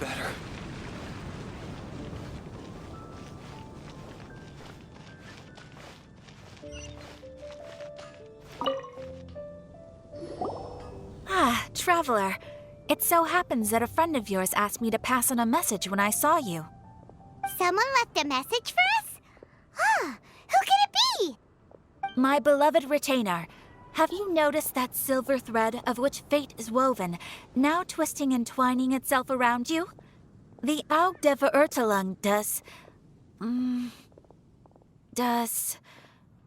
better. Ah, Traveler. It so happens that a friend of yours asked me to pass on a message when I saw you. Someone left a message for us? Huh, who could it be? My beloved retainer, have you noticed that silver thread of which fate is woven, now twisting and twining itself around you? The Aug der Verurteilung das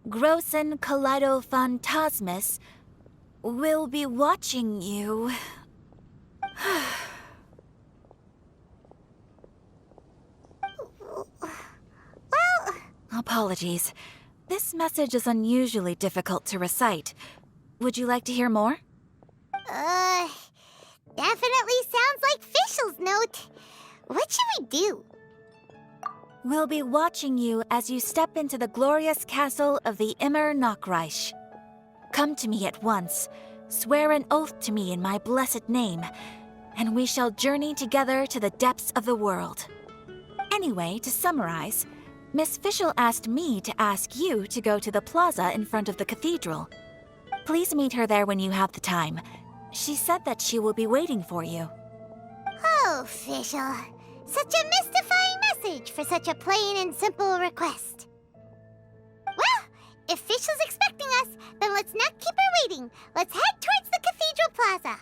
Großen Kaleido-Phantasmus will be watching you. Well... Apologies. This message is unusually difficult to recite. Would you like to hear more? Definitely sounds like Fischl's note. What should we do? We'll be watching you as you step into the glorious castle of the Immer Nachreich. Come to me at once, swear an oath to me in my blessed name, and we shall journey together to the depths of the world. Anyway, to summarize, Miss Fischl asked me to ask you to go to the plaza in front of the cathedral. Please meet her there when you have the time. She said that she will be waiting for you. Oh, Fischl. Such a mystifying message for such a plain and simple request. Well, if Fischl's expecting us, then let's not keep her waiting. Let's head towards the cathedral plaza.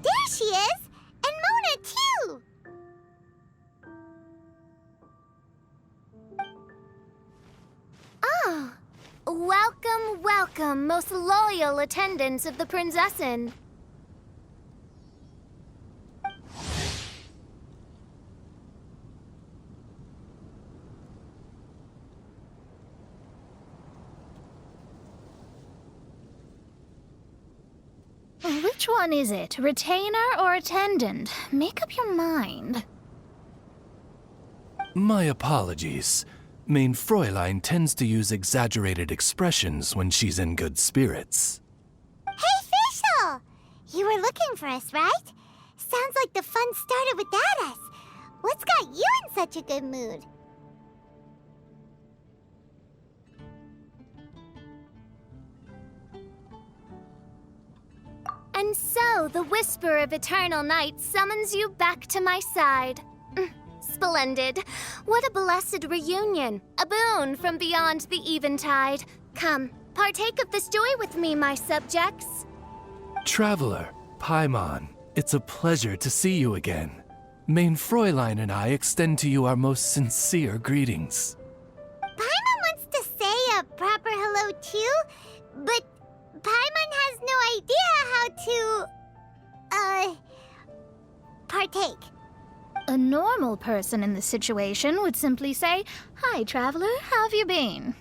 There she is! And Mona, too! Oh, welcome, welcome, most loyal attendants of the Prinzessin. Which one is it? Retainer or attendant? Make up your mind. My apologies. Main Fräulein tends to use exaggerated expressions when she's in good spirits. Hey, Fischl! You were looking for us, right? Sounds like the fun started without us. What's got you in such a good mood? And so, the whisper of eternal night summons you back to my side. Splendid. What a blessed reunion. A boon from beyond the eventide. Come, partake of this joy with me, my subjects. Traveler, Paimon, it's a pleasure to see you again. Main Fräulein and I extend to you our most sincere greetings. Paimon wants to say a proper hello too, but Paimon has no idea how to, partake. A normal person in this situation would simply say, "Hi, traveler, how have you been?"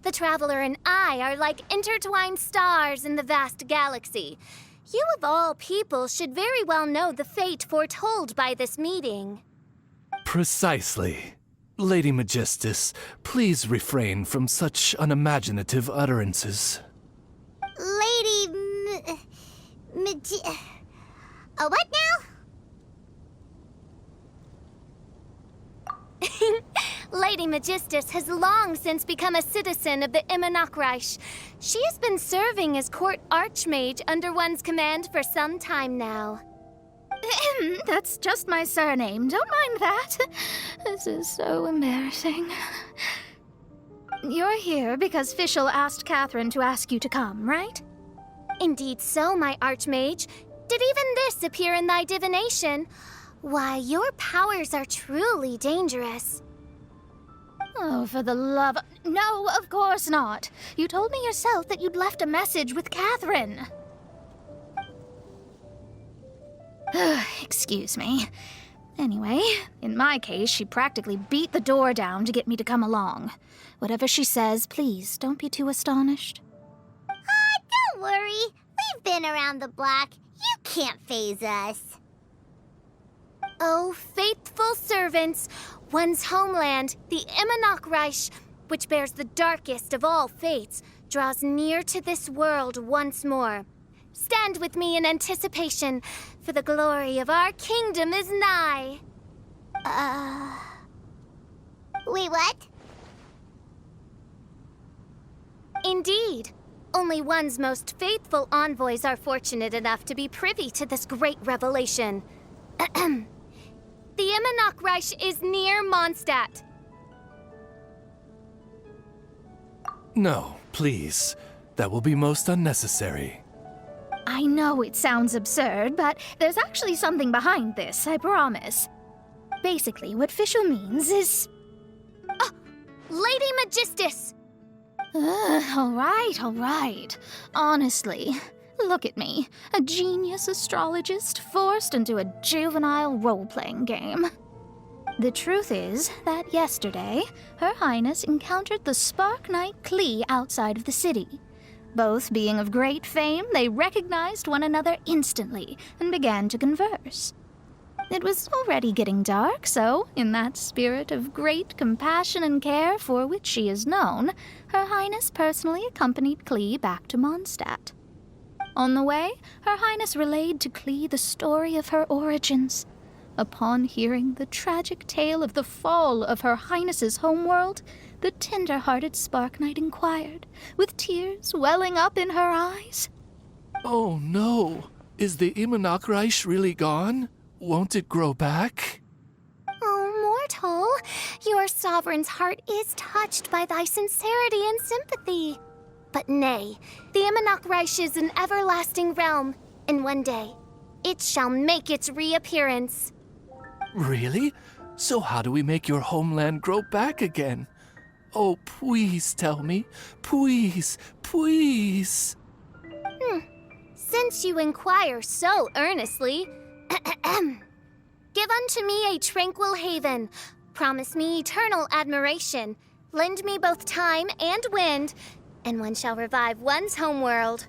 The Traveler and I are like intertwined stars in the vast galaxy. You of all people should very well know the fate foretold by this meeting. Precisely. Lady Magistus, please refrain from such unimaginative utterances. What now? Lady Magistus has long since become a citizen of the Immernachtreich. She has been serving as court archmage under one's command for some time now. That's just my surname. Don't mind that. This is so embarrassing. You're here because Fischl asked Catherine to ask you to come, right? Indeed so, my archmage. Did even this appear in thy divination? Why, your powers are truly dangerous. Oh, for the love... No, of course not. You told me yourself that you'd left a message with Catherine. Excuse me. Anyway, in my case, she practically beat the door down to get me to come along. Whatever she says, please, don't be too astonished. Don't worry. We've been around the block. You can't faze us. Oh, faithful servants, one's homeland, the Immernachtreich, which bears the darkest of all fates, draws near to this world once more. Stand with me in anticipation, for the glory of our kingdom is nigh. Wait, what? Indeed. Only one's most faithful envoys are fortunate enough to be privy to this great revelation. The Immernachtreich is near Mondstadt. No, please. That will be most unnecessary. I know it sounds absurd, but there's actually something behind this, I promise. Basically, what Fischl means is... Lady Magistus! All right. Honestly, look at me. A genius astrologist forced into a juvenile role-playing game. The truth is that yesterday, Her Highness encountered the Spark Knight Klee outside of the city. Both being of great fame, they recognized one another instantly and began to converse. It was already getting dark, so, in that spirit of great compassion and care for which she is known, Her Highness personally accompanied Klee back to Mondstadt. On the way, Her Highness relayed to Klee the story of her origins. Upon hearing the tragic tale of the fall of Her Highness's homeworld, the tender-hearted Spark Knight inquired, with tears welling up in her eyes. Oh no! Is the Immernachtreich really gone? Won't it grow back? Oh, mortal, your sovereign's heart is touched by thy sincerity and sympathy. But nay, the Immernachtreich is an everlasting realm, and one day, it shall make its reappearance. Really? So how do we make your homeland grow back again? Oh, please tell me. Please, please. Since you inquire so earnestly, give unto me a tranquil haven. Promise me eternal admiration. Lend me both time and wind, and one shall revive one's homeworld.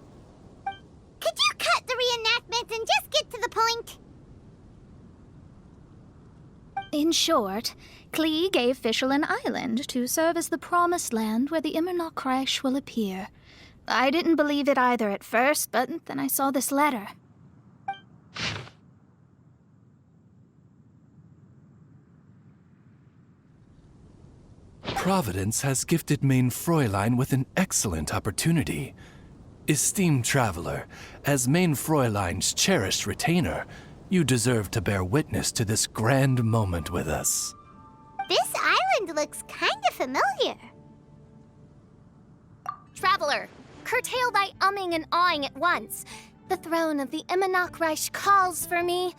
Could you cut the reenactment and just get to the point? In short, Klee gave Fischl an island to serve as the promised land where the Immernachtreich will appear. I didn't believe it either at first, but then I saw this letter. Providence has gifted Main Fräulein with an excellent opportunity. Esteemed traveler, as Main Fräulein's cherished retainer, you deserve to bear witness to this grand moment with us. This island looks kinda familiar. Traveler, curtail thy umming and awing at once. The throne of the Immernachtreich calls for me.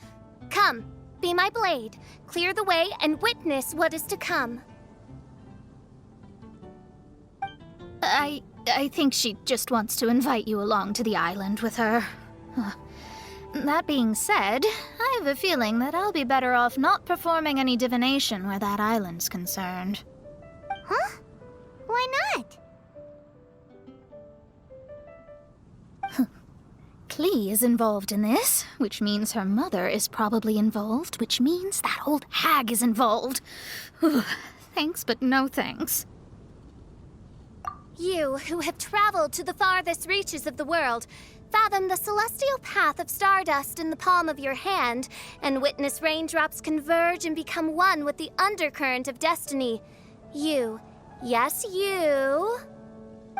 Come, be my blade, clear the way, and witness what is to come. I think she just wants to invite you along to the island with her. That being said, I have a feeling that I'll be better off not performing any divination where that island's concerned. Huh? Why not? Klee is involved in this, which means her mother is probably involved, which means that old hag is involved. Thanks, but no thanks. You, who have traveled to the farthest reaches of the world, fathom the celestial path of stardust in the palm of your hand, and witness raindrops converge and become one with the undercurrent of destiny. You, yes, you,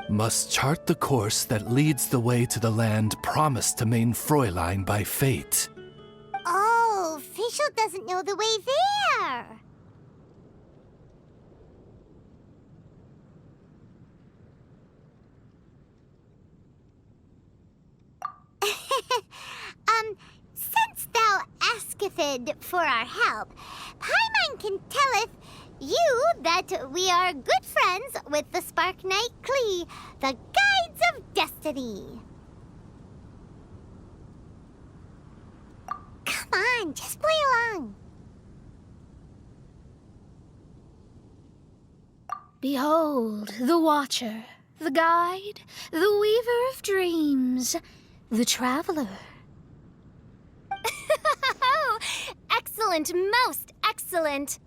Must chart the course that leads the way to the land promised to main Fräulein by fate. Oh, Fischl doesn't know the way there. Since thou asketh for our help, Paimon can telleth you that we are good friends with the Spark Knight Klee, the Guides of Destiny. Come on, just play along. Behold, the Watcher, the Guide, the Weaver of Dreams, the Traveler. excellent, most excellent.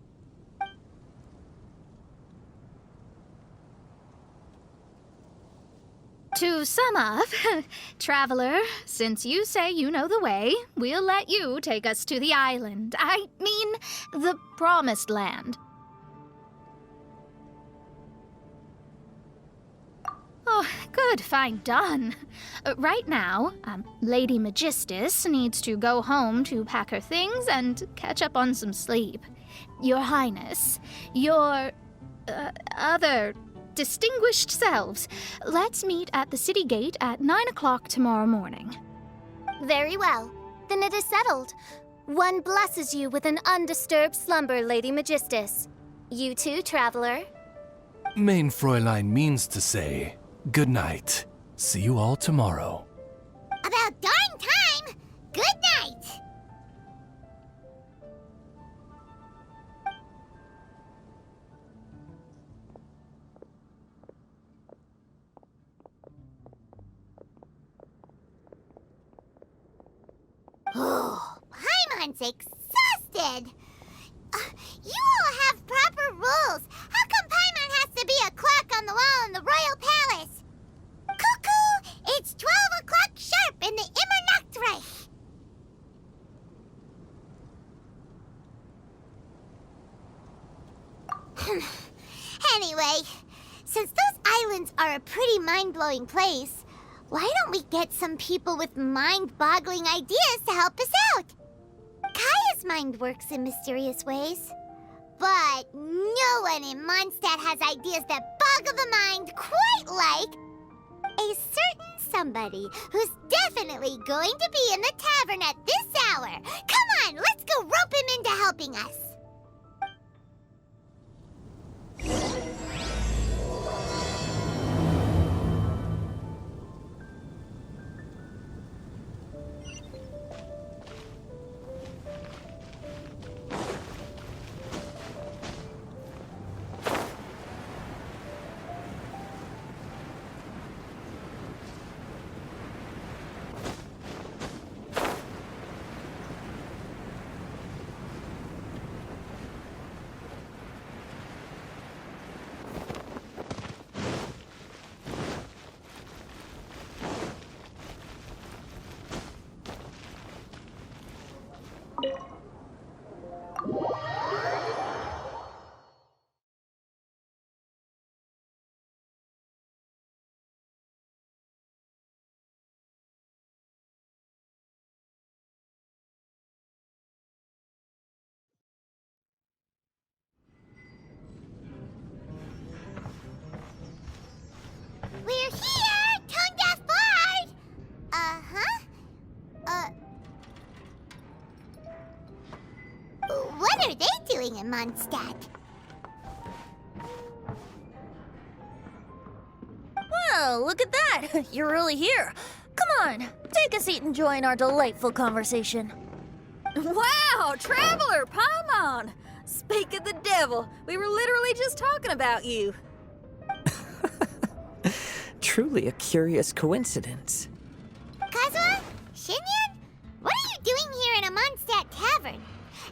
To sum up, Traveler, since you say you know the way, we'll let you take us to the island. I mean, the Promised Land. Oh, good, fine, done. Right now, Lady Magistus needs to go home to pack her things and catch up on some sleep. Your Highness, your other distinguished selves, let's meet at the city gate at 9 o'clock tomorrow morning. Very well. Then it is settled. One blesses you with an undisturbed slumber, Lady Magistus. You too, Traveler. Main Fräulein means to say, good night. See you all tomorrow. About darn time! Good night! Oh, Paimon's exhausted! You all have proper rules. How come Paimon has to be a clock on the wall in the royal palace? Cuckoo! It's 12 o'clock sharp in the Immernachtreich! Anyway, since those islands are a pretty mind-blowing place, why don't we get some people with mind-boggling ideas to help us out? Kaya's mind works in mysterious ways. But no one in Mondstadt has ideas that boggle the mind quite like a certain somebody who's definitely going to be in the tavern at this hour. Come on, let's go rope him into helping us. We're here, Tone-Deaf Bard! What are they doing in Mondstadt? Well, look at that! You're really here. Come on, take a seat and join our delightful conversation. Wow, Traveler, Paimon! Speak of the devil, we were literally just talking about you. Truly a curious coincidence. Kazuha? Shinyan? What are you doing here in a Mondstadt tavern?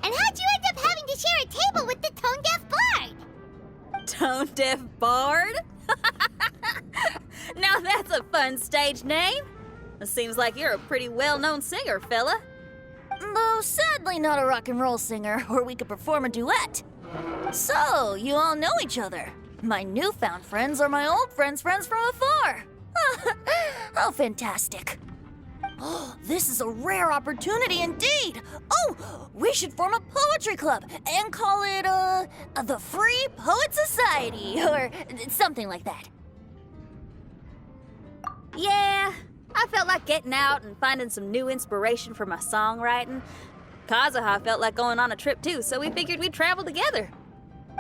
And how'd you end up having to share a table with the Tone-Deaf Bard? Tone-Deaf Bard? Now that's a fun stage name. It seems like you're a pretty well-known singer, fella. Though sadly not a rock and roll singer, or we could perform a duet. So, you all know each other. My newfound friends are my old friends' friends from afar. How fantastic. Oh, this is a rare opportunity indeed. Oh, we should form a poetry club and call it, the Free Poet Society, or something like that. Yeah, I felt like getting out and finding some new inspiration for my songwriting. Kazuha felt like going on a trip too, so we figured we'd travel together.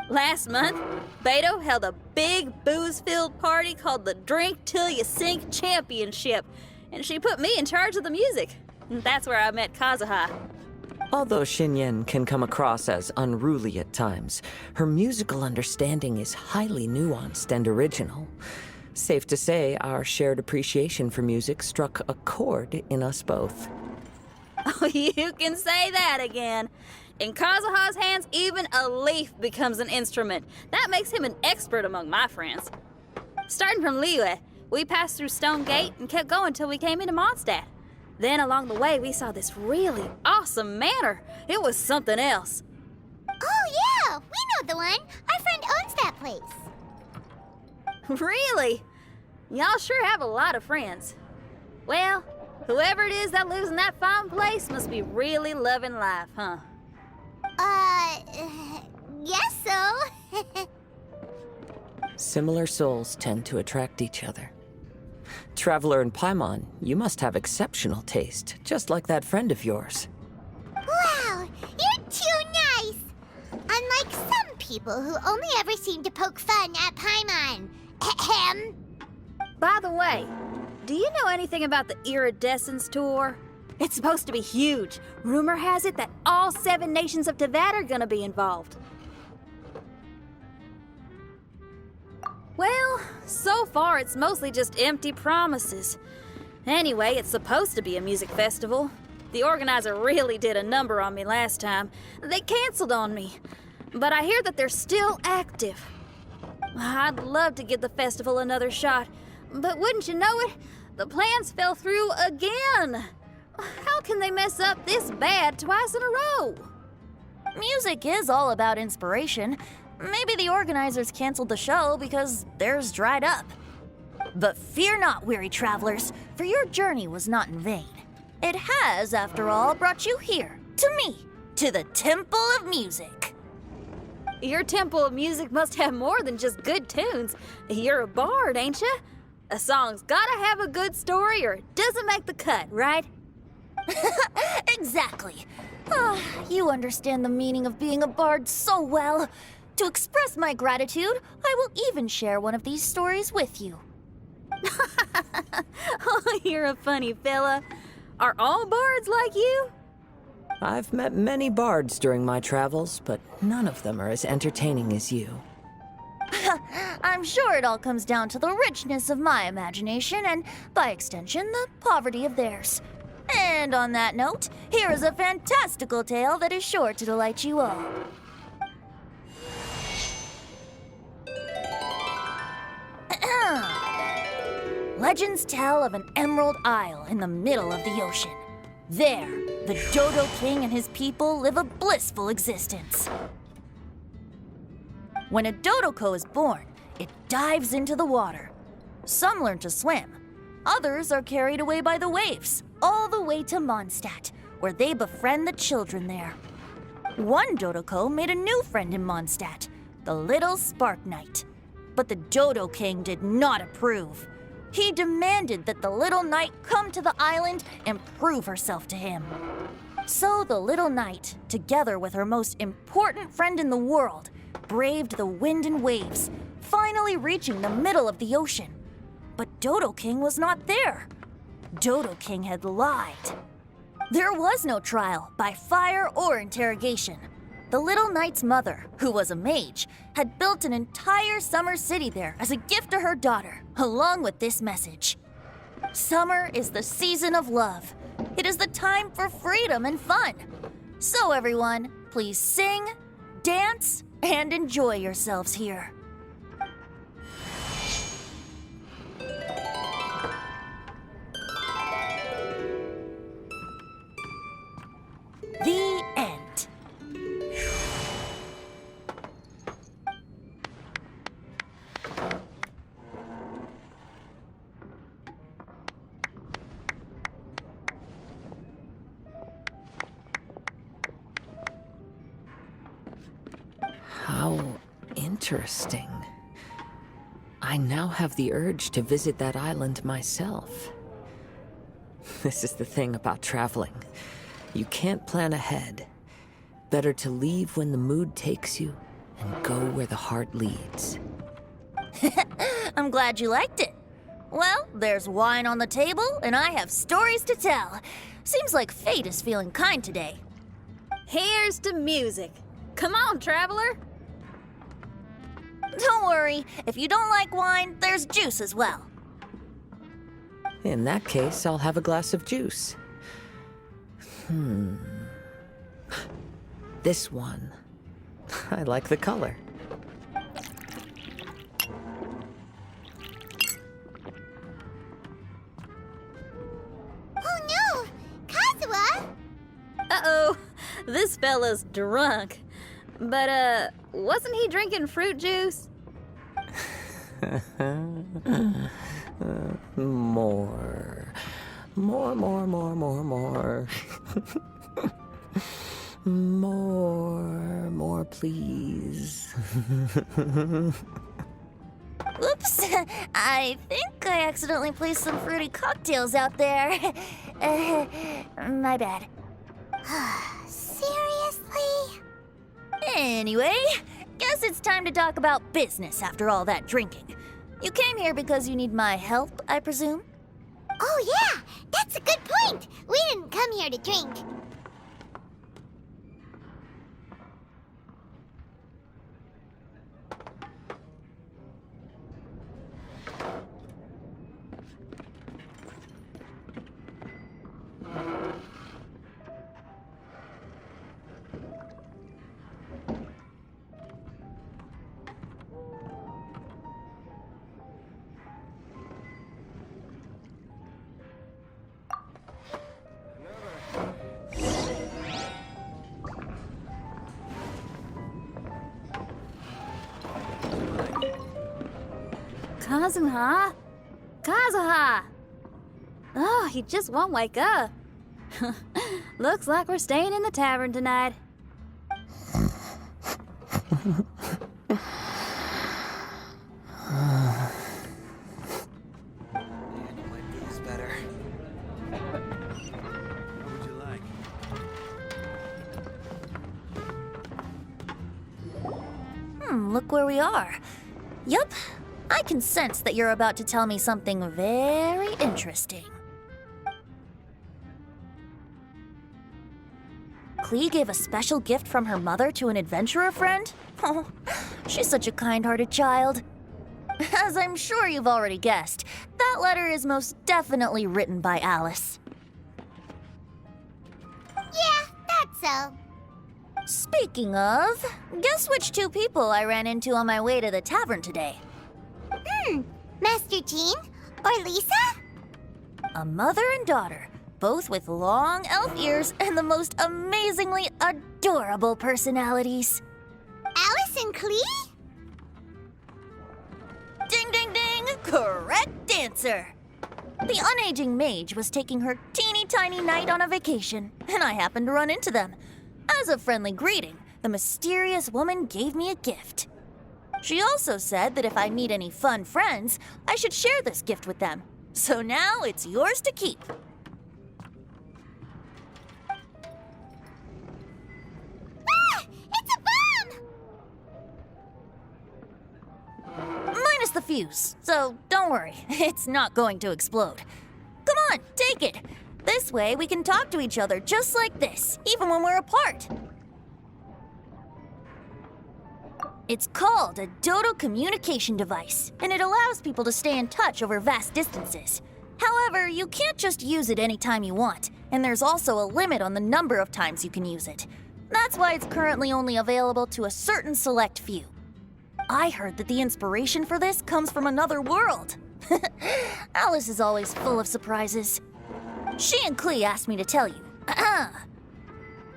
Last month, Beto held a big booze-filled party called the Drink Till You Sink Championship, and she put me in charge of the music. And that's where I met Kazuha. Although Xinyan can come across as unruly at times, her musical understanding is highly nuanced and original. Safe to say, our shared appreciation for music struck a chord in us both. Oh, you can say that again. In Kazuha's hands, even a leaf becomes an instrument. That makes him an expert among my friends. Starting from Liyue, we passed through Stone Gate and kept going till we came into Mondstadt. Then along the way, we saw this really awesome manor. It was something else. Oh, yeah, we know the one. Our friend owns that place. Really? Y'all sure have a lot of friends. Well, whoever it is that lives in that fine place must be really loving life, huh? Yes, so. Similar souls tend to attract each other. Traveler and Paimon, you must have exceptional taste, just like that friend of yours. Wow, you're too nice. Unlike some people who only ever seem to poke fun at Paimon. Ahem. By the way, do you know anything about the Iridescence Tour? It's supposed to be huge. Rumor has it that all 7 nations of Tevat are gonna be involved. Well, so far it's mostly just empty promises. Anyway, it's supposed to be a music festival. The organizer really did a number on me last time. They canceled on me. But I hear that they're still active. I'd love to give the festival another shot. But wouldn't you know it, the plans fell through again. How can they mess up this bad twice in a row? Music is all about inspiration. Maybe the organizers canceled the show because theirs dried up. But fear not, weary travelers, for your journey was not in vain. It has, after all, brought you here, to me, to the Temple of Music. Your Temple of Music must have more than just good tunes. You're a bard, ain't ya? A song's gotta have a good story or it doesn't make the cut, right? Exactly. You understand the meaning of being a bard so well. To express my gratitude, I will even share one of these stories with you. Oh, you're a funny fella. Are all bards like you? I've met many bards during my travels, but none of them are as entertaining as you. I'm sure it all comes down to the richness of my imagination and, by extension, the poverty of theirs. And on that note, here is a fantastical tale that is sure to delight you all. Legends tell of an emerald isle in the middle of the ocean. There, the Dodo King and his people live a blissful existence. When a Dodoko is born, it dives into the water. Some learn to swim. Others are carried away by the waves, all the way to Mondstadt, where they befriend the children there. One Dodoko made a new friend in Mondstadt, the little Spark Knight. But the Dodo King did not approve. He demanded that the little knight come to the island and prove herself to him. So the little knight, together with her most important friend in the world, braved the wind and waves, finally reaching the middle of the ocean. But Dodo King was not there. Dodo King had lied. There was no trial by fire or interrogation. The little knight's mother, who was a mage, had built an entire summer city there as a gift to her daughter, along with this message. Summer is the season of love. It is the time for freedom and fun. So everyone, please sing, dance, and enjoy yourselves here. The end. How interesting. I now have the urge to visit that island myself. This is the thing about traveling. You can't plan ahead. Better to leave when the mood takes you and go where the heart leads. I'm glad you liked it. Well, there's wine on the table, and I have stories to tell. Seems like fate is feeling kind today. Here's to music. Come on, traveler. Don't worry, if you don't like wine, there's juice as well. In that case, I'll have a glass of juice. This one. I like the color. Oh no! Kazuha! Uh-oh, this fella's drunk. But, wasn't he drinking fruit juice? More. More, please. Oops, I think I accidentally placed some fruity cocktails out there. My bad. Seriously? Anyway, guess it's time to talk about business after all that drinking. You came here because you need my help, I presume? Oh yeah! That's a good point! We didn't come here to drink. Kazuha? Kazuha! Oh, he just won't wake up. Looks like we're staying in the tavern tonight. Look where we are. Yup, I can sense that you're about to tell me something very interesting. Klee gave a special gift from her mother to an adventurer friend? Oh, she's such a kind-hearted child. As I'm sure you've already guessed, that letter is most definitely written by Alice. Yeah, that's so. Speaking of, guess which two people I ran into on my way to the tavern today? Master Jean? Or Lisa? A mother and daughter, both with long elf ears and the most amazingly adorable personalities. Alice and Klee? Ding, ding, ding! Correct answer! The unaging mage was taking her teeny tiny knight on a vacation, and I happened to run into them. As a friendly greeting, the mysterious woman gave me a gift. She also said that if I meet any fun friends, I should share this gift with them. So now it's yours to keep. Ah! It's a bomb! Minus the fuse, so don't worry, it's not going to explode. Come on, take it. This way we can talk to each other just like this, even when we're apart. It's called a Dodo communication device, and it allows people to stay in touch over vast distances. However, you can't just use it anytime you want, and there's also a limit on the number of times you can use it. That's why it's currently only available to a certain select few. I heard that the inspiration for this comes from another world. Alice is always full of surprises. She and Klee asked me to tell you.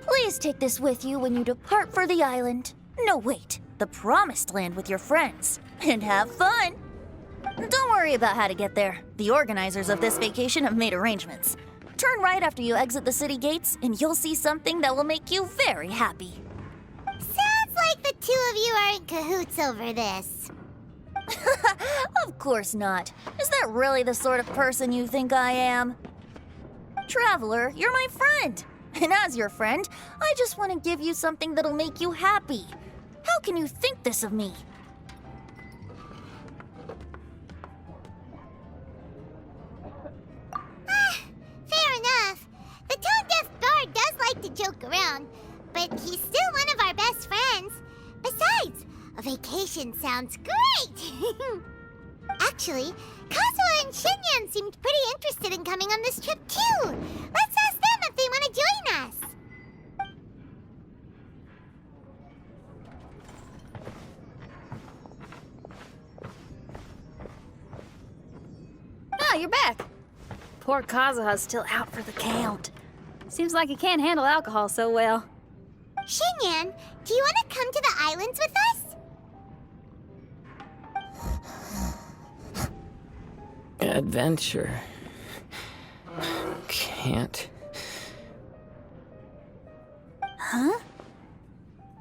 Please take this with you when you depart for the island. No, wait, the Promised Land with your friends. And have fun! Don't worry about how to get there. The organizers of this vacation have made arrangements. Turn right after you exit the city gates, and you'll see something that will make you very happy. Sounds like the two of you are in cahoots over this. Of course not. Is that really the sort of person you think I am? Traveler, you're my friend. And as your friend, I just want to give you something that'll make you happy. How can you think this of me? Fair enough. The tone-deaf bard does like to joke around, but he's still one of our best friends. Besides, a vacation sounds great! Actually, Kazuha and Shinyan seemed pretty interested in coming on this trip too. Let's ask them if they want to join us. Ah, you're back. Poor Kazuha's still out for the count. Seems like he can't handle alcohol so well. Shinyan, do you want to come to the islands with us? Adventure. Can't. Huh?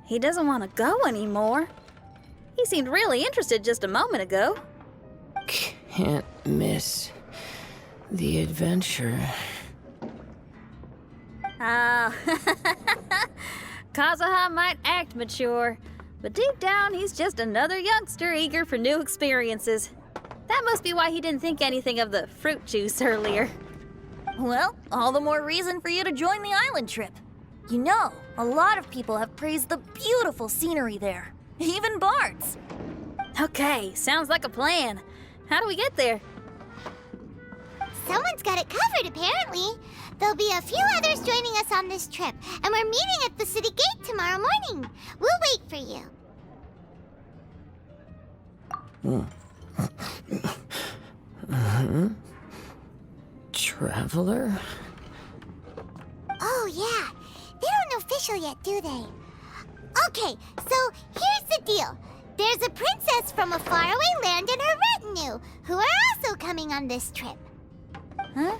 He doesn't want to go anymore. He seemed really interested just a moment ago. Can't miss the adventure. Ah, Kazuha might act mature, but deep down he's just another youngster eager for new experiences. That must be why he didn't think anything of the fruit juice earlier. Well, all the more reason for you to join the island trip. You know, a lot of people have praised the beautiful scenery there. Even bards. Okay, sounds like a plan. How do we get there? Someone's got it covered, apparently. There'll be a few others joining us on this trip, and we're meeting at the city gate tomorrow morning. We'll wait for you. Traveler? Oh, yeah. They don't know official yet, do they? Okay, so here's the deal. There's a princess from a faraway land and her retinue, who are also coming on this trip. Huh?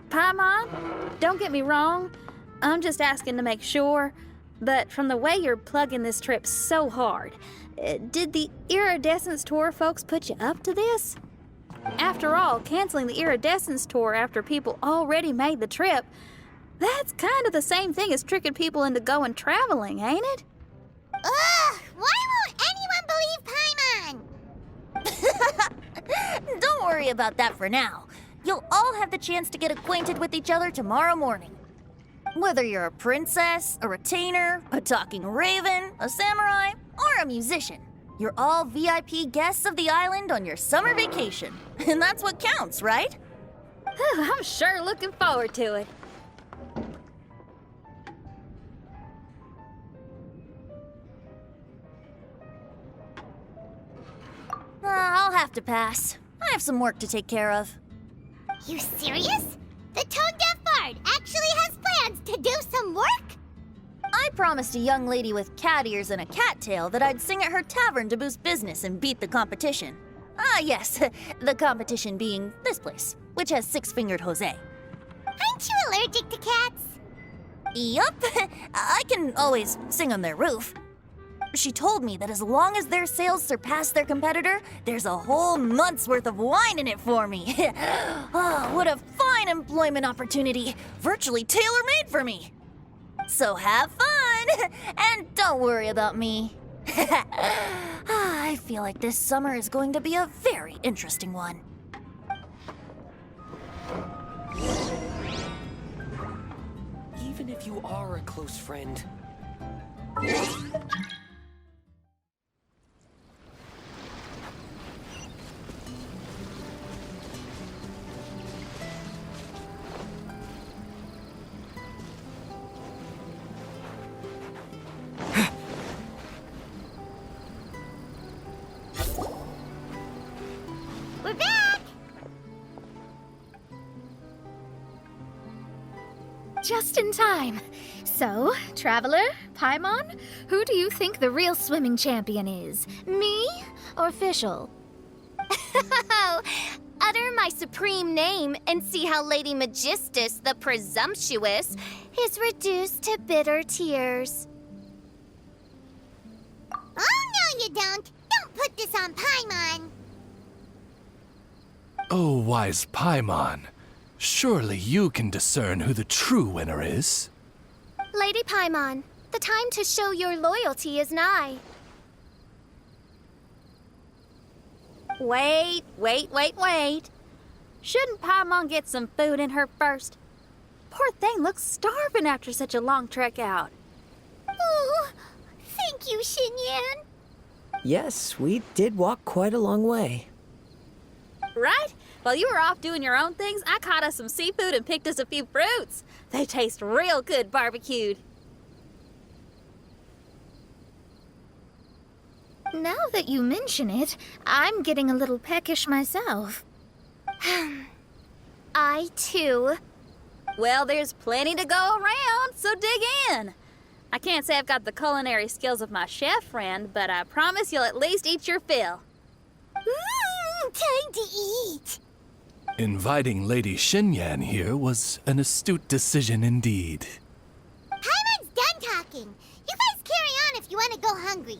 Paimon, don't get me wrong. I'm just asking to make sure. But from the way you're plugging this trip so hard, did the Iridescence Tour folks put you up to this? After all, canceling the Iridescence Tour after people already made the trip, that's kind of the same thing as tricking people into going traveling, ain't it? Ugh! Why won't anyone believe Paimon? Don't worry about that for now. You'll all have the chance to get acquainted with each other tomorrow morning. Whether you're a princess, a retainer, a talking raven, a samurai, or a musician, you're all VIP guests of the island on your summer vacation. And that's what counts, right? I'm sure looking forward to it. I'll have to pass. I have some work to take care of. You serious? The tone-deaf bard actually has plans to do some work? I promised a young lady with cat ears and a cat tail that I'd sing at her tavern to boost business and beat the competition. Ah, yes, the competition being this place, which has six-fingered Jose. Aren't you allergic to cats? Yup, I can always sing on their roof. She told me that as long as their sales surpass their competitor, there's a whole month's worth of wine in it for me. Oh, what a fine employment opportunity, virtually tailor-made for me. So have fun, and don't worry about me. I feel like this summer is going to be a very interesting one. Even if you are a close friend. We're back! Just in time. So, Traveler, Paimon, who do you think the real swimming champion is? Me or Fischl? utter my supreme name and see how Lady Magistus the Presumptuous is reduced to bitter tears. Oh, no you don't. Don't put this on Paimon. Oh, wise Paimon. Surely you can discern who the true winner is. Lady Paimon, the time to show your loyalty is nigh. Wait. Shouldn't Paimon get some food in her first? Poor thing looks starving after such a long trek out. Oh, thank you, Xinyan. Yes, we did walk quite a long way. Right? While you were off doing your own things, I caught us some seafood and picked us a few fruits. They taste real good barbecued. Now that you mention it, I'm getting a little peckish myself. I, too. Well, there's plenty to go around, so dig in. I can't say I've got the culinary skills of my chef friend, but I promise you'll at least eat your fill. Time to eat. Inviting Lady Xinyan here was an astute decision indeed. Paimon's done talking. You guys carry on if you want to go hungry.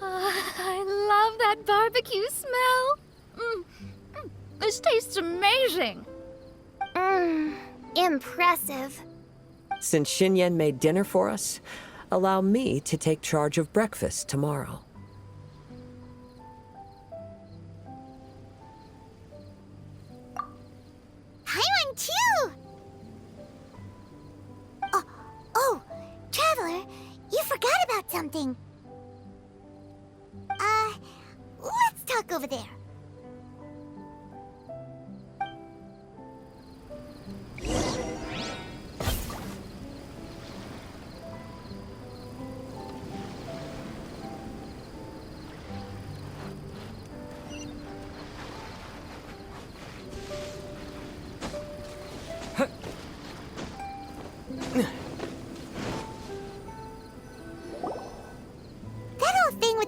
I love that barbecue smell. This tastes amazing. Impressive. Since Xinyan made dinner for us, allow me to take charge of breakfast tomorrow. Paimon too. Oh, Traveler, you forgot about something. Let's talk over there.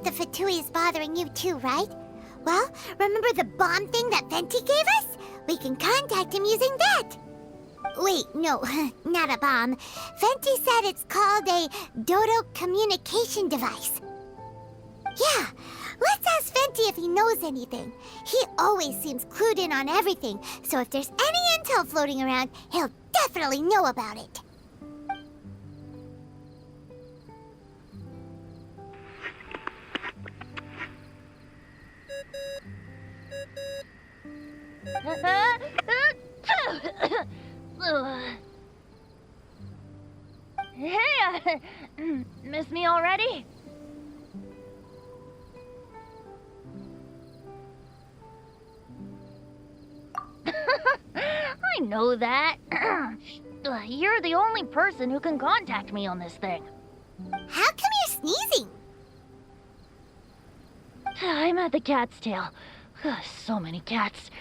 The Fatui is bothering you too, right? Well, remember the bomb thing that Venti gave us? We can contact him using that. Wait, no, not a bomb. Venti said it's called a Dodo communication device. Yeah, let's ask Venti if he knows anything. He always seems clued in on everything, so if there's any intel floating around, he'll definitely know about it. Hey, miss me already? I know that. You're the only person who can contact me on this thing. How come you're sneezing? I'm at the cat's tail. So many cats.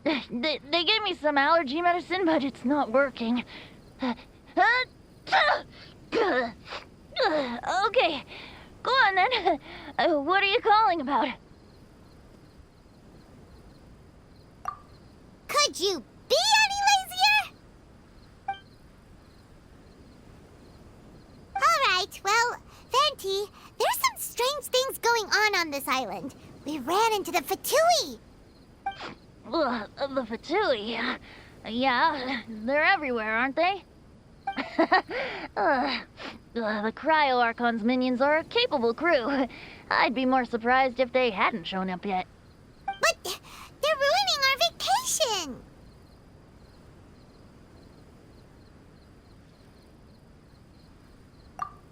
They gave me some allergy medicine, but it's not working. Okay, go on then. What are you calling about? Could you be any lazier? Alright, well, Venti, there's some strange things going on this island. We ran into the Fatui. The Fatui? Yeah, they're everywhere, aren't they? The Cryo-Archon's minions are a capable crew. I'd be more surprised if they hadn't shown up yet. But they're ruining our vacation.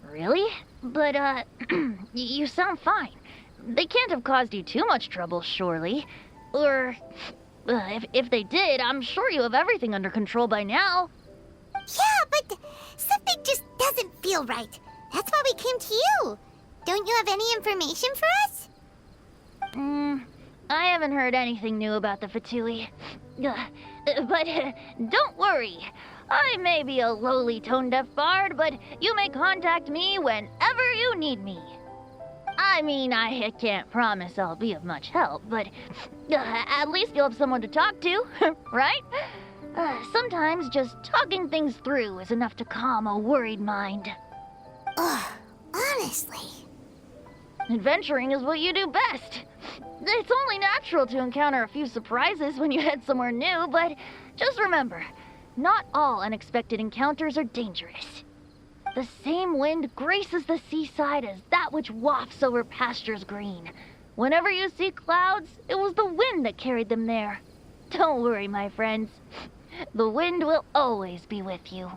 Really? But, you sound fine. They can't have caused you too much trouble, surely. Or, if they did, I'm sure you have everything under control by now. Yeah, but something just doesn't feel right. That's why we came to you. Don't you have any information for us? I haven't heard anything new about the Fatui. But don't worry. I may be a lowly tone-deaf bard, but you may contact me whenever you need me. I mean, I can't promise I'll be of much help, but at least you'll have someone to talk to, right? Sometimes just talking things through is enough to calm a worried mind. Ugh, honestly. Adventuring is what you do best. It's only natural to encounter a few surprises when you head somewhere new, but just remember, not all unexpected encounters are dangerous. The same wind graces the seaside as that which wafts over pastures green. Whenever you see clouds, it was the wind that carried them there. Don't worry, my friends. The wind will always be with you.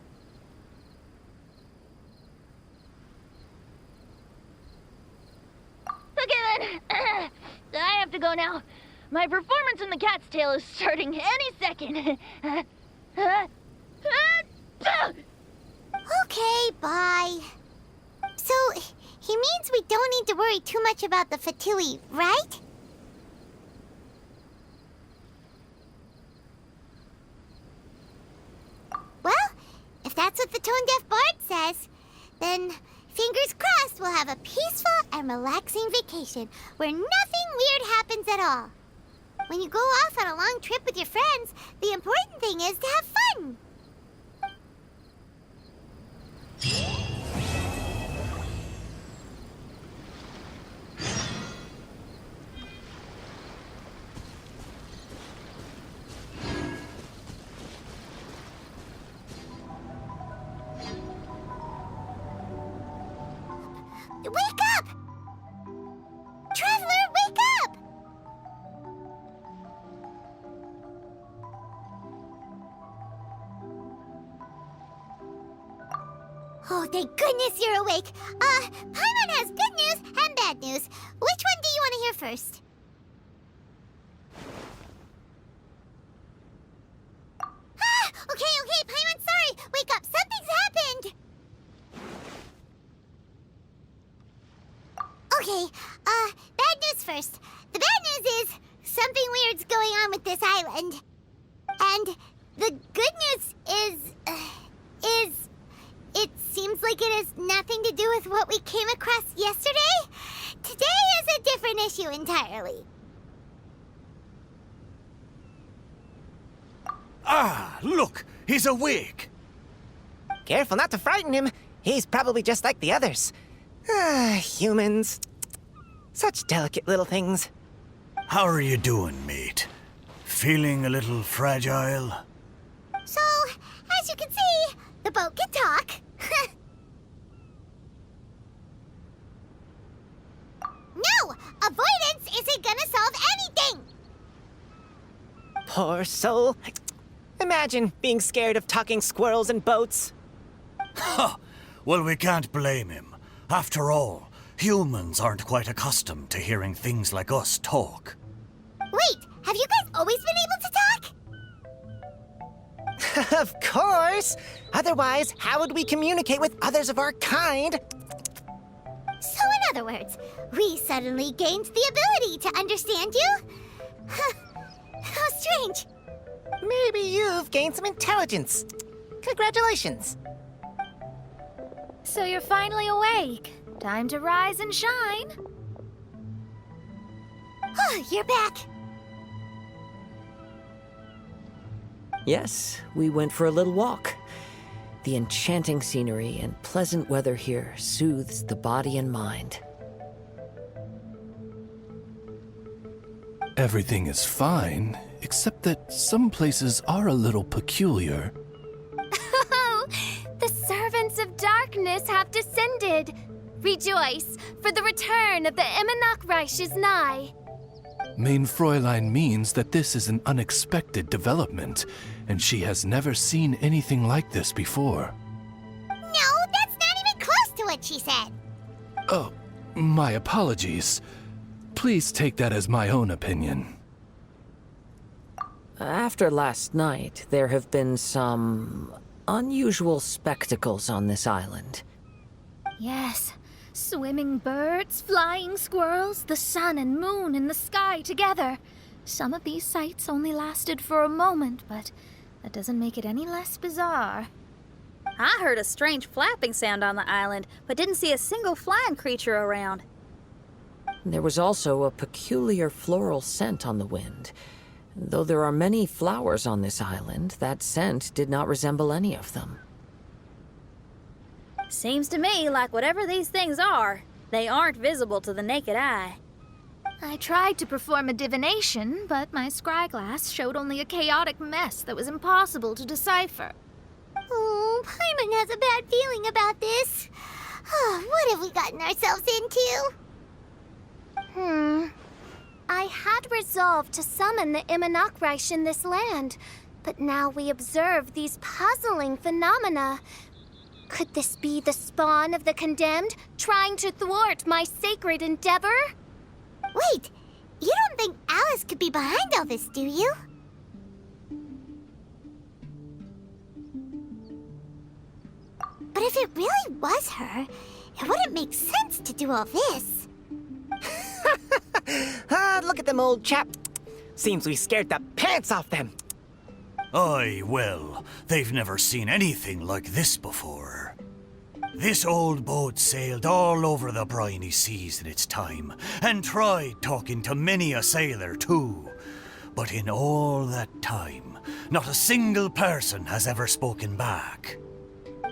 Okay then, I have to go now. My performance in the Cat's Tail is starting any second. Okay, bye. So, he means we don't need to worry too much about the Fatui, right? Well, if that's what the tone-deaf bard says, then fingers crossed we'll have a peaceful and relaxing vacation where nothing weird happens at all. When you go off on a long trip with your friends, the important thing is to have fun. Wake up! Traveler, wake up! Oh, thank goodness you're awake. Paimon has good news and bad news. Which one do you want to hear first? Okay, Paimon, sorry. Wake up, something's happened. Okay, bad news first. The bad news is something weird's going on with this island. And the good news is it seems like it has nothing to do with what we came across yesterday. Today is a different issue entirely. Ah, look, he's awake. Careful not to frighten him. He's probably just like the others. Humans. Such delicate little things. How are you doing, mate? Feeling a little fragile? So, as you can see, the boat can talk. No! Avoidance isn't gonna solve anything! Poor soul. Imagine being scared of talking squirrels and boats. Ha! Well, we can't blame him. After all, humans aren't quite accustomed to hearing things like us talk. Wait, have you guys always been able to talk? Of course! Otherwise, how would we communicate with others of our kind? So in other words, we suddenly gained the ability to understand you? How strange. Maybe you've gained some intelligence. Congratulations. So you're finally awake. Time to rise and shine. Oh, you're back. Yes, we went for a little walk. The enchanting scenery and pleasant weather here soothes the body and mind. Everything is fine, except that some places are a little peculiar. Oh, the servants of darkness have descended. Rejoice, for the return of the Immernachtreich is nigh. Main Fräulein means that this is an unexpected development, and she has never seen anything like this before. No, that's not even close to what she said. Oh, my apologies. Please take that as my own opinion. After last night, there have been some unusual spectacles on this island. Yes, swimming birds, flying squirrels, the sun and moon in the sky together. Some of these sights only lasted for a moment, but That doesn't make it any less bizarre. I heard a strange flapping sound on the island, but didn't see a single flying creature around. There was also a peculiar floral scent on the wind. Though there are many flowers on this island, that scent did not resemble any of them. Seems to me like whatever these things are, they aren't visible to the naked eye. I tried to perform a divination, but my scryglass showed only a chaotic mess that was impossible to decipher. Oh, Paimon has a bad feeling about this. What have we gotten ourselves into? I had resolved to summon the Imanakreish in this land, but now we observe these puzzling phenomena. Could this be the spawn of the condemned, trying to thwart my sacred endeavor? Wait, you don't think Alice could be behind all this, do you? But if it really was her, it wouldn't make sense to do all this. Look at them, old chap. Seems we scared the pants off them. Aye, well, they've never seen anything like this before. This old boat sailed all over the briny seas in its time, and tried talking to many a sailor too. But in all that time, not a single person has ever spoken back.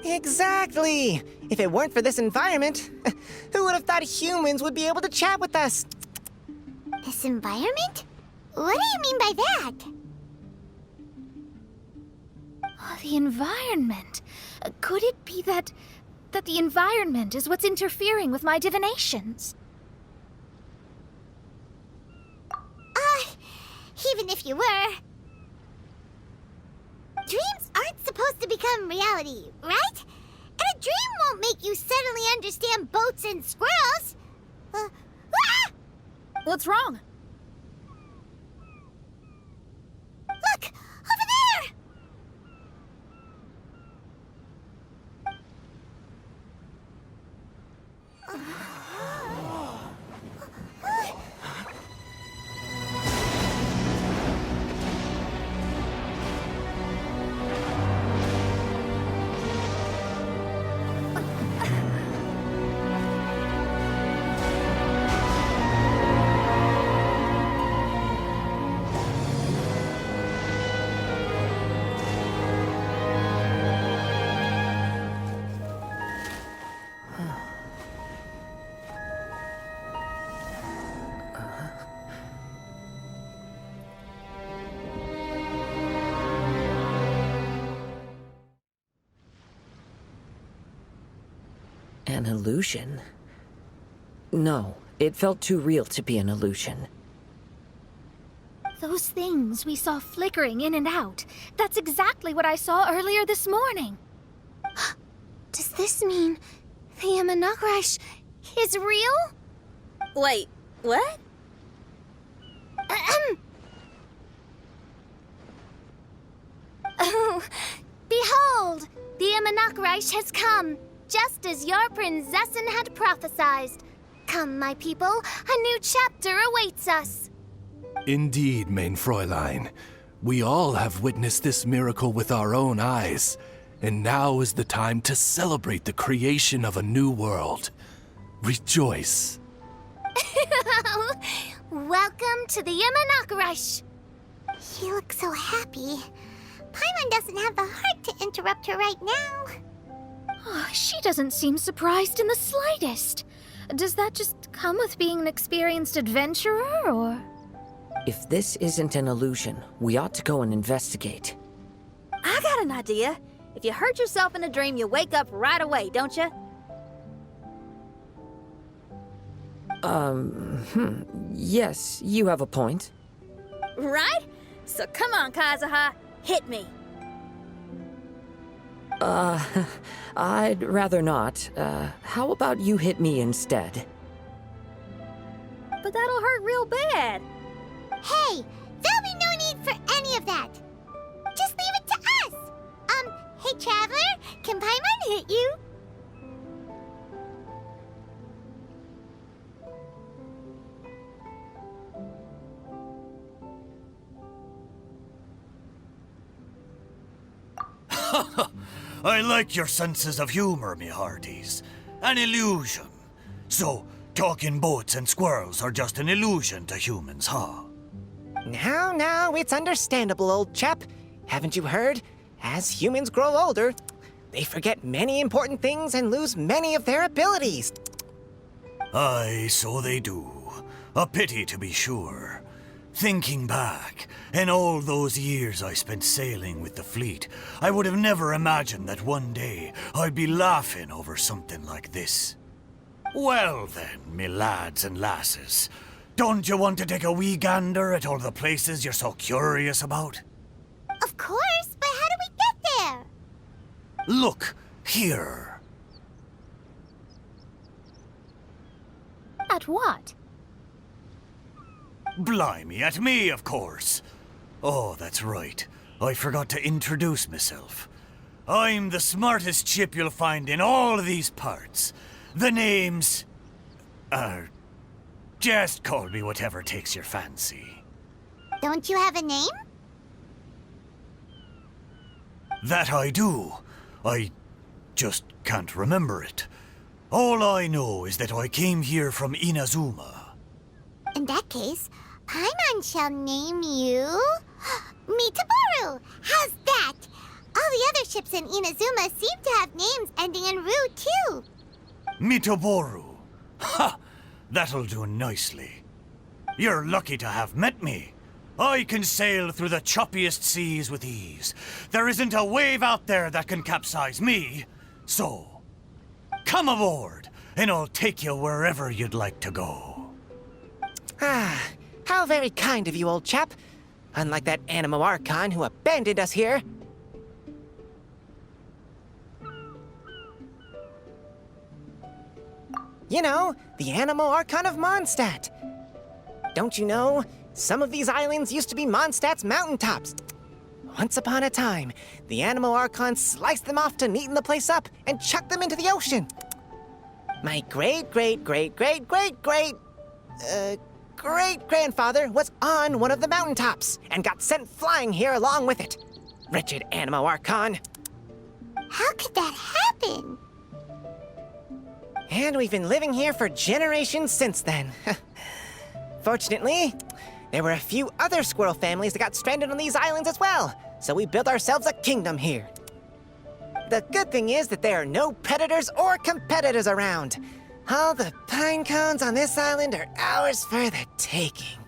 Exactly. If it weren't for this environment, who would have thought humans would be able to chat with us? This environment? What do you mean by that? Oh, the environment. Could it be that the environment is what's interfering with my divinations? Even if you were. Dreams aren't supposed to become reality, right? And a dream won't make you suddenly understand boats and squirrels. What's wrong? Look! Over there! An illusion? No, it felt too real to be an illusion. Those things we saw flickering in and out. That's exactly what I saw earlier this morning. Does this mean the Imanakreish is real? Wait, what? Oh, behold! The Imanakreish has come, just as your Prinzessin had prophesied. Come, my people, a new chapter awaits us. Indeed, Main Fräulein. We all have witnessed this miracle with our own eyes, and now is the time to celebrate the creation of a new world. Rejoice. Welcome to the Imanakreish. She looks so happy. Paimon doesn't have the heart to interrupt her right now. Oh, she doesn't seem surprised in the slightest. Does that just come with being an experienced adventurer, or...? If this isn't an illusion, we ought to go and investigate. I got an idea. If you hurt yourself in a dream, you wake up right away, don't you? Yes, you have a point. Right? So come on, Kazuha, hit me. I'd rather not. How about you hit me instead? But that'll hurt real bad. Hey, there'll be no need for any of that. Just leave it to us. Hey, Traveler, can Paimon hit you? I like your senses of humor, me hearties. An illusion. So, talking boats and squirrels are just an illusion to humans, huh? Now, it's understandable, old chap. Haven't you heard? As humans grow older, they forget many important things and lose many of their abilities. Aye, so they do. A pity to be sure. Thinking back, in all those years I spent sailing with the fleet, I would have never imagined that one day I'd be laughing over something like this. Well then, me lads and lasses, don't you want to take a wee gander at all the places you're so curious about? Of course, but how do we get there? Look, here. At what? Blimey, at me, of course. Oh, that's right. I forgot to introduce myself. I'm the smartest chip you'll find in all these parts. The name's... just call me whatever takes your fancy. Don't you have a name? That I do. I just can't remember it. All I know is that I came here from Inazuma. In that case, Paimon shall name you... Mitaboru! How's that? All the other ships in Inazuma seem to have names ending in Ru, too. Mitaboru. Ha! That'll do nicely. You're lucky to have met me. I can sail through the choppiest seas with ease. There isn't a wave out there that can capsize me. So, come aboard, and I'll take you wherever you'd like to go. Ah, how very kind of you, old chap. Unlike that Animo Archon who abandoned us here. You know, the Animo Archon of Mondstadt. Don't you know, some of these islands used to be Mondstadt's mountaintops. Once upon a time, the Animo Archon sliced them off to neaten the place up and chucked them into the ocean. My great-grandfather was on one of the mountaintops and got sent flying here along with it. Wretched Animo Archon. How could that happen? And we've been living here for generations since then. Fortunately, there were a few other squirrel families that got stranded on these islands as well, so we built ourselves a kingdom here. The good thing is that there are no predators or competitors around. All the pine cones on this island are ours for the taking.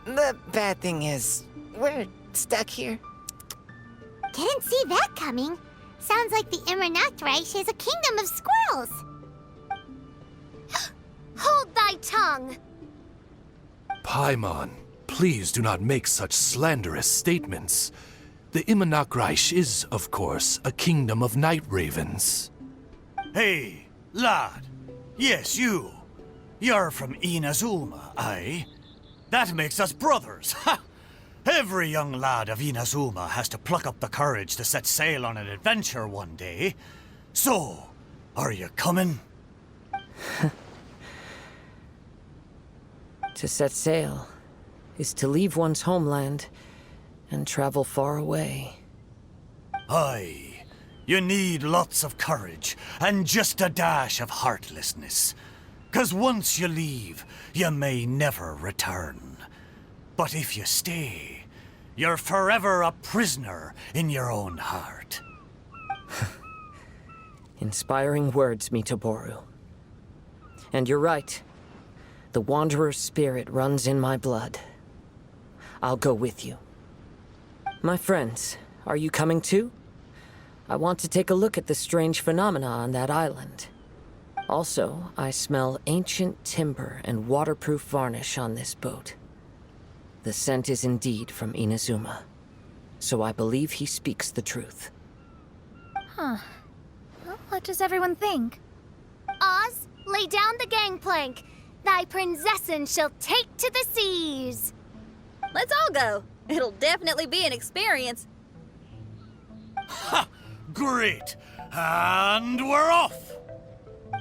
The bad thing is, we're stuck here. Didn't see that coming. Sounds like the Immernachtreich is a kingdom of squirrels. Hold thy tongue! Paimon, please do not make such slanderous statements. The Immernachtreich is, of course, a kingdom of night ravens. Hey, lad. Yes, you. You're from Inazuma, aye? That makes us brothers, ha! Every young lad of Inazuma has to pluck up the courage to set sail on an adventure one day. So, are you coming? To set sail is to leave one's homeland and travel far away. Aye. You need lots of courage and just a dash of heartlessness. 'Cause once you leave, you may never return. But if you stay, you're forever a prisoner in your own heart. Inspiring words, Mitaboru. And you're right. The Wanderer's spirit runs in my blood. I'll go with you. My friends, are you coming too? I want to take a look at the strange phenomena on that island. Also, I smell ancient timber and waterproof varnish on this boat. The scent is indeed from Inazuma, so I believe he speaks the truth. Huh. Well, what does everyone think? Oz, lay down the gangplank. Thy princessin shall take to the seas. Let's all go. It'll definitely be an experience. Ha! Great! And we're off!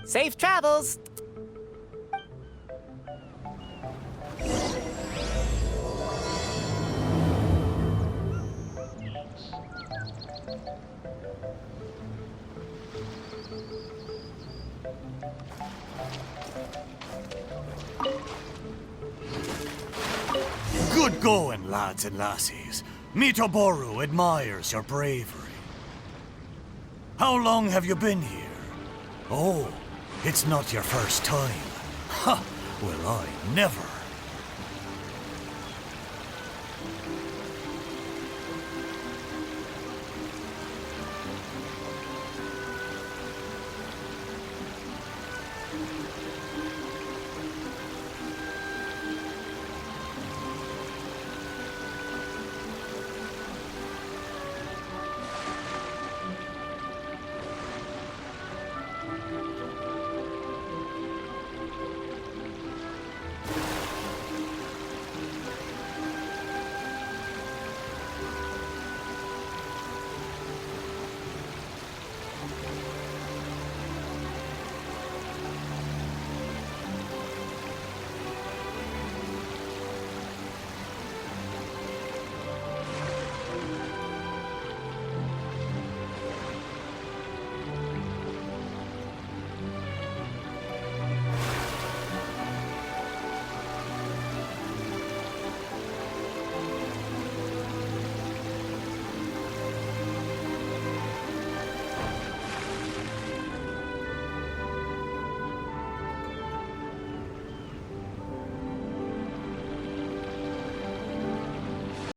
Safe travels! Good going, lads and lassies. Mitoboru admires your bravery. How long have you been here? Oh, it's not your first time. Ha! Well, I never